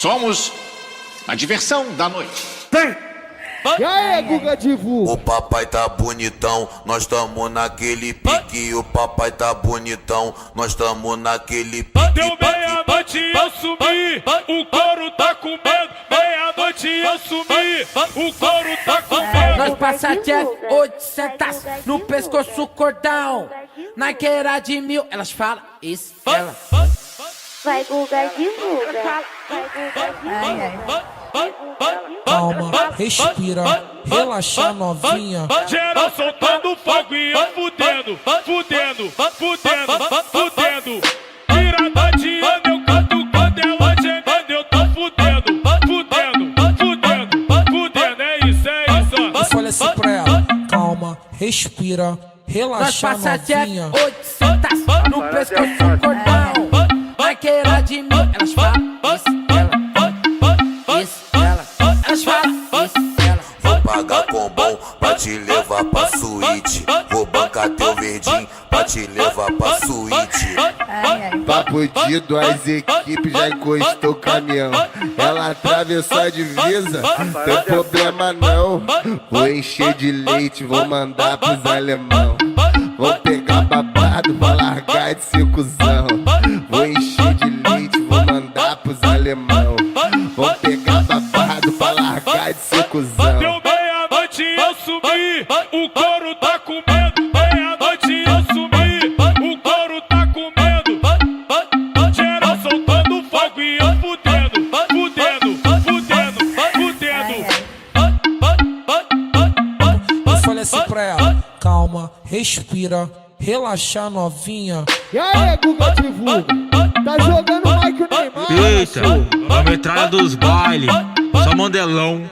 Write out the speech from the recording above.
Somos a diversão da noite. E aí, Guga divulga. O papai tá bonitão, nós tamo naquele pique. O papai tá bonitão, nós tamo naquele pique. Deu meia-noite e eu sumi, o couro tá com medo. Meia-noite e eu sumi, o couro tá com medo. Nós passa Jeff 800 no pescoço cordão. Na queira de 1000, elas falam isso, ela. Vai Guga divulga. Calma, respira, relaxa novinha. Geral soltando fogo e eu fudendo, fudendo, fudendo, fudendo. Virada de ano eu canto quando ela gemendo, eu tô fudendo, fudendo, fudendo, fudendo. É isso, E falei assim pra ela, calma, respira, Nós relaxa passa Jeff novinha. 800 no pescoço cordão. Na queira de 1000, elas falam isso, ela. Isso, ela. Elas falam isso, ela. Vou pagar com bom pra te levar pra suíte. Vou bancar teu verdinho pra te levar pra suíte. Papo de duas equipes, já encostou o caminhão. Ela atravessou a divisa, tem problema não. Vou encher de leite, vou mandar pros alemão. Vou pegar babado, vou largar de ser cuzão. Vou encher de leite, vou mandar pros alemão. Vou pegar babado pra largar de ser cuzão. deu meia-noite e eu sumi, o couro tá com medo. Meia-noite e eu sumi, o couro tá com medo. Geral soltando fogo e eu fudendo, fudendo, fudendo, fudendo. Eu falei assim pra ela, calma, respira, relaxa novinha. E aí, Guga divulga. Tá jogando o Mike Neymar. Eita, a metralha dos bailes, só mandelão.